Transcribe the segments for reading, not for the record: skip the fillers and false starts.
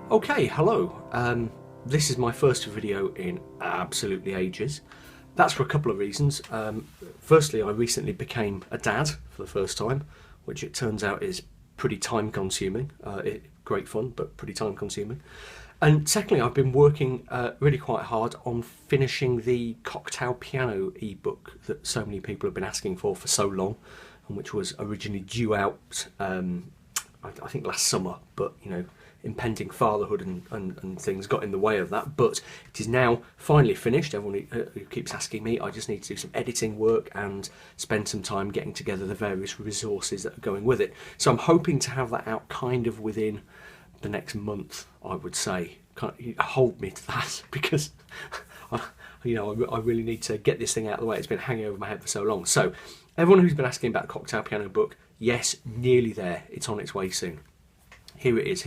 Okay, hello. This is my first video in absolutely ages. That's for a couple of reasons. Firstly, I recently became a dad for the first time, which it turns out is pretty time consuming. Great fun, but pretty time consuming. And secondly, I've been working really quite hard on finishing the cocktail piano ebook that so many people have been asking for so long, and which was originally due out, I think last summer, but impending fatherhood and things got in the way of that. But it is now finally finished. Everyone who keeps asking me, I just need to do some editing work and spend some time getting together the various resources that are going with it. So I'm hoping to have that out kind of within the next month, I would say. Hold me to that, because I really need to get this thing out of the way. It's been hanging over my head for so long. So everyone who's been asking about the cocktail piano book, yes, nearly there. It's on its way soon. Here it is.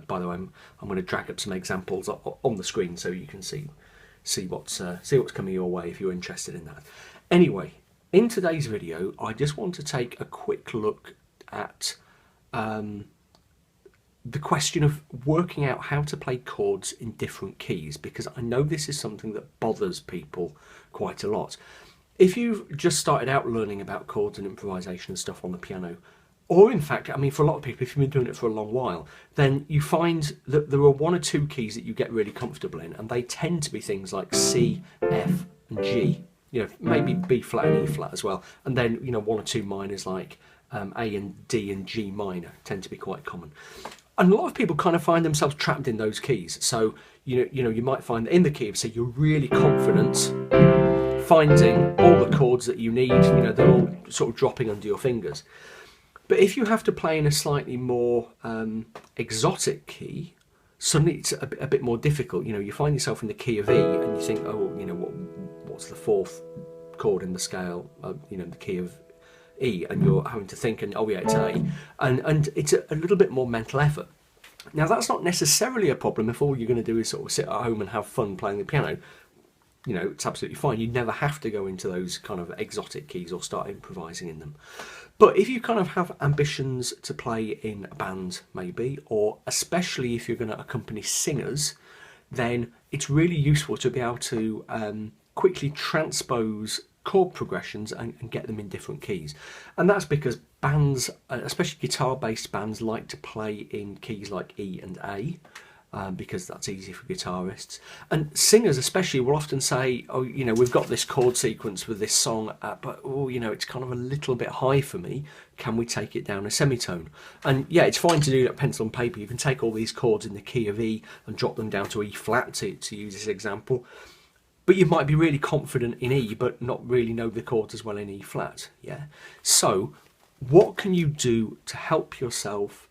By the way, I'm going to drag up some examples on the screen so you can see what's coming your way if you're interested in that. Anyway, in today's video, I just want to take a quick look at the question of working out how to play chords in different keys, because I know this is something that bothers people quite a lot. If you've just started out learning about chords and improvisation and stuff on the piano, or in fact, I mean, for a lot of people, if you've been doing it for a long while, then you find that there are one or two keys that you get really comfortable in, and they tend to be things like C, F, and G. Maybe B flat and E flat as well, and then one or two minors like A and D and G minor tend to be quite common. And a lot of people kind of find themselves trapped in those keys. So you might find that in the key of C, you're really confident finding all the chords that you need. They're all sort of dropping under your fingers. But if you have to play in a slightly more exotic key, suddenly it's a bit more difficult. You find yourself in the key of E, and you think, oh, what's the fourth chord in the scale? The key of E, and you're having to think, and oh yeah, it's A, and it's a little bit more mental effort. Now that's not necessarily a problem if all you're going to do is sort of sit at home and have fun playing the piano. It's absolutely fine. You never have to go into those kind of exotic keys or start improvising in them. But if you kind of have ambitions to play in a band, maybe, or especially if you're going to accompany singers, then it's really useful to be able to quickly transpose chord progressions and get them in different keys. And that's because bands, especially guitar-based bands, like to play in keys like E and A, because that's easy for guitarists. And singers especially will often say, oh, we've got this chord sequence with this song, but oh, it's kind of a little bit high for me. Can we take it down a semitone? And yeah, it's fine to do that pencil and paper. You can take all these chords in the key of E and drop them down to E flat, to use this example. But you might be really confident in E, but not really know the chords as well in E flat. Yeah. So what can you do to help yourself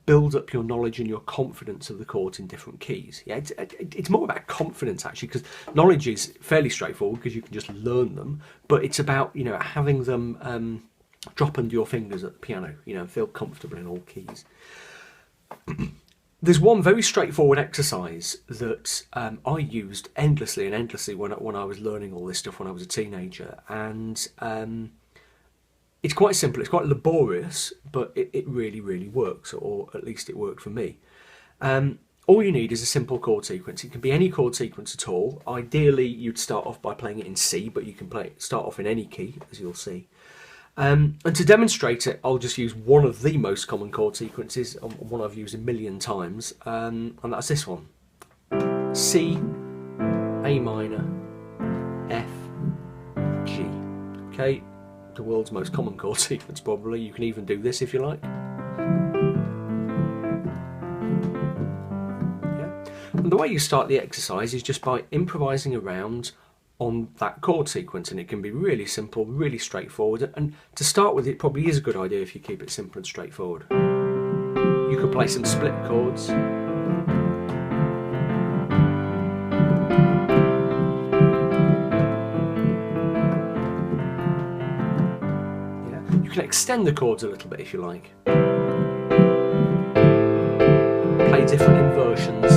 build up your knowledge and your confidence of the chords in different keys? Yeah, it's more about confidence actually, because knowledge is fairly straightforward because you can just learn them, but it's about having them drop under your fingers at the piano. Feel comfortable in all keys. There's one very straightforward exercise that I used endlessly when I was learning all this stuff when I was a teenager, and it's quite simple. It's quite laborious, but it really, really works, or at least it worked for me. All you need is a simple chord sequence. It can be any chord sequence at all. Ideally, you'd start off by playing it in C, but you can start off in any key, as you'll see. And to demonstrate it, I'll just use one of the most common chord sequences, one I've used a million times, and that's this one. C, A minor, F, G. Okay, the world's most common chord sequence probably. You can even do this if you like. Yeah. And the way you start the exercise is just by improvising around on that chord sequence, and it can be really simple, really straightforward, and to start with it probably is a good idea if you keep it simple and straightforward. You could play some split chords. Yeah. You can extend the chords a little bit if you like. Play different inversions.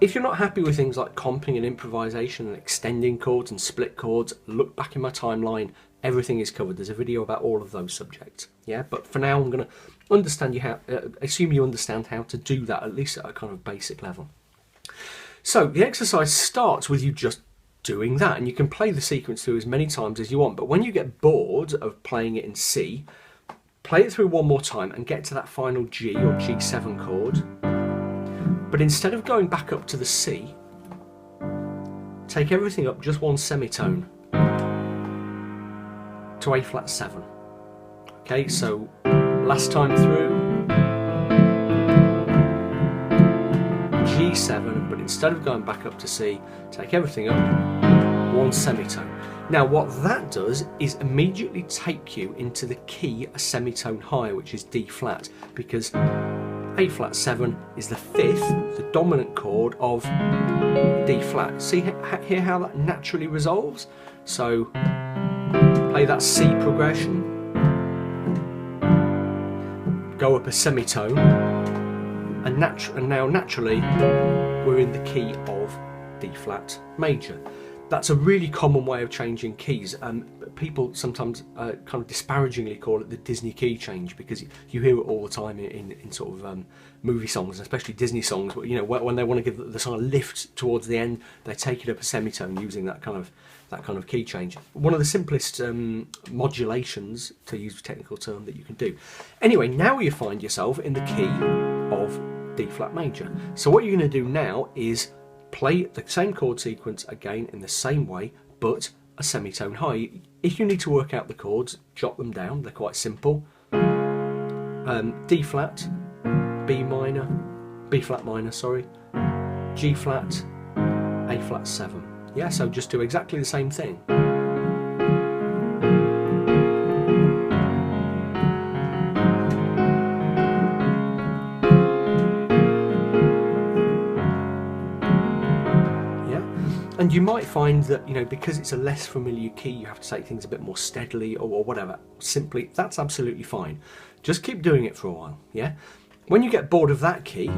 If you're not happy with things like comping and improvisation and extending chords and split chords, look back in my timeline. Everything is covered. There's a video about all of those subjects. Yeah, but for now, I'm going to assume you understand how to do that, at least at a kind of basic level. So the exercise starts with you just doing that, and you can play the sequence through as many times as you want. But when you get bored of playing it in C, play it through one more time and get to that final G or G7 chord. But instead of going back up to the C, take everything up just one semitone to A flat 7. Okay, so last time through, G7, but instead of going back up to C, take everything up one semitone. Now what that does is immediately take you into the key a semitone higher, which is D flat, because A flat 7 is the fifth, the dominant chord of D flat. See here how that naturally resolves? So play that C progression, go up a semitone, and now naturally we're in the key of D flat major. That's a really common way of changing keys. People sometimes kind of disparagingly call it the Disney key change, because you hear it all the time in sort of movie songs, especially Disney songs. You know, when they want to give the song a lift towards the end, they take it up a semitone using that kind of key change. One of the simplest modulations, to use a technical term, that you can do. Anyway, now you find yourself in the key of D flat major. So what you're going to do now is play the same chord sequence again in the same way, but a semitone high. If you need to work out the chords, jot them down. They're quite simple. D flat, B flat minor, sorry, G flat, A flat 7. Yeah, so just do exactly the same thing. And you might find that, you know, because it's a less familiar key, you have to take things a bit more steadily or whatever. Simply, that's absolutely fine. Just keep doing it for a while, yeah? When you get bored of that key,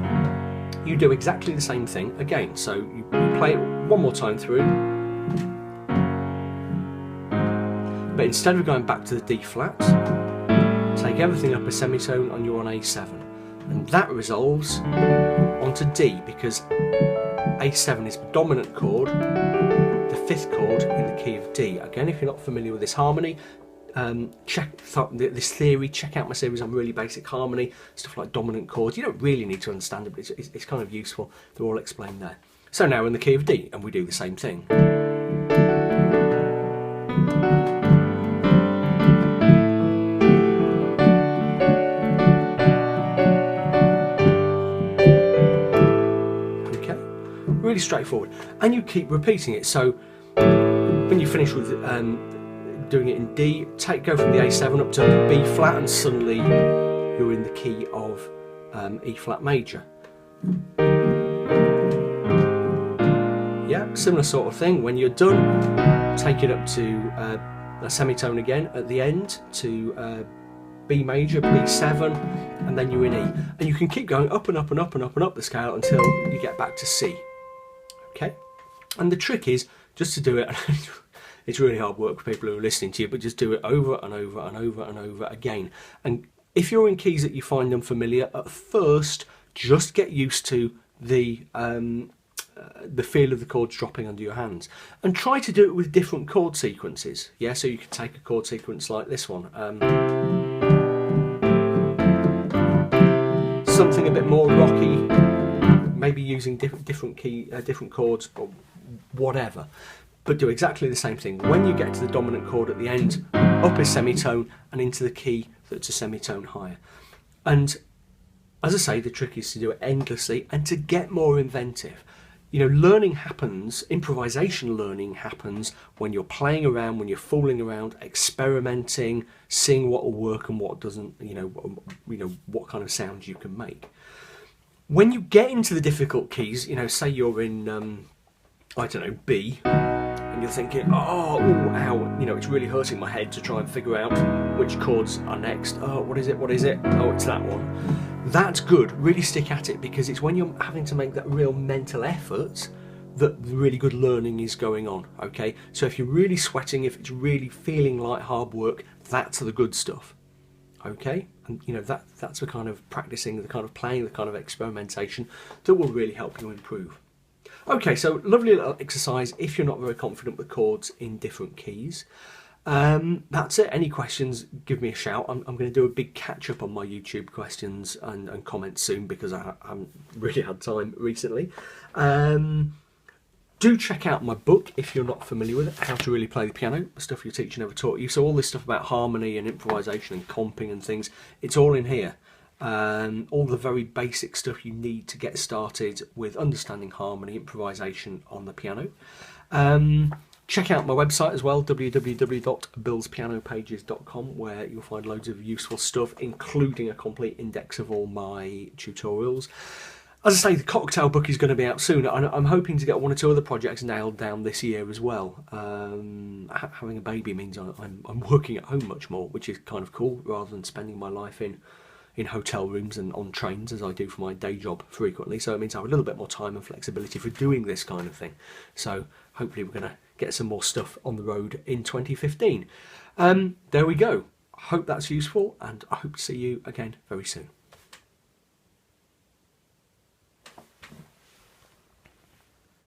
you do exactly the same thing again. So you play it one more time through, but instead of going back to the D flat, take everything up a semitone and you're on A7. And that resolves onto D, because A7 is the dominant chord, the fifth chord in the key of D. Again, if you're not familiar with this harmony, check this theory, check out my series on really basic harmony, stuff like dominant chords. You don't really need to understand it, but it's kind of useful. They're all explained there. So now we're in the key of D, and we do the same thing. Really straightforward, and you keep repeating it. So when you finish with doing it in D, go from the A7 up to B flat, and suddenly you're in the key of E flat major. Yeah, similar sort of thing. When you're done, take it up to a semitone again at the end to B major, B7, and then you're in E. And you can keep going up and up and up and up and up the scale until you get back to C. Okay, and the trick is just to do it. It's really hard work for people who are listening to you, but just do it over and over and over and over again. And if you're in keys that you find unfamiliar at first, just get used to the feel of the chords dropping under your hands, and try to do it with different chord sequences. Yeah, so you can take a chord sequence like this one, something a bit more rocky. Maybe using different chords or whatever, but do exactly the same thing. When you get to the dominant chord at the end, up a semitone and into the key that's a semitone higher. And as I say, the trick is to do it endlessly and to get more inventive. You know, learning happens, improvisation learning happens when you're playing around, when you're fooling around, experimenting, seeing what will work and what doesn't. You know what kind of sounds you can make. When you get into the difficult keys, you know, say you're in, I don't know, B, and you're thinking, oh, ow, you know, it's really hurting my head to try and figure out which chords are next. Oh, what is it? What is it? Oh, it's that one. That's good. Really stick at it, because it's when you're having to make that real mental effort that the really good learning is going on. Okay, so if you're really sweating, if it's really feeling like hard work, that's the good stuff. Okay, and you know that's the kind of practicing, the kind of playing, the kind of experimentation that will really help you improve. Okay, so lovely little exercise if you're not very confident with chords in different keys. That's it. Any questions, give me a shout. I'm going to do a big catch up on my YouTube questions and comments soon, because I haven't really had time recently. Do check out my book if you're not familiar with it, How to Really Play the Piano, the stuff your teacher never taught you. So all this stuff about harmony and improvisation and comping and things, it's all in here. All the very basic stuff you need to get started with understanding harmony, improvisation on the piano. Check out my website as well, www.billspianopages.com, where you'll find loads of useful stuff, including a complete index of all my tutorials. As I say, the cocktail book is going to be out soon. I'm hoping to get one or two other projects nailed down this year as well. Having a baby means I'm working at home much more, which is kind of cool, rather than spending my life in hotel rooms and on trains as I do for my day job frequently. So it means I have a little bit more time and flexibility for doing this kind of thing. So hopefully we're going to get some more stuff on the road in 2015. There we go. Hope that's useful, and I hope to see you again very soon.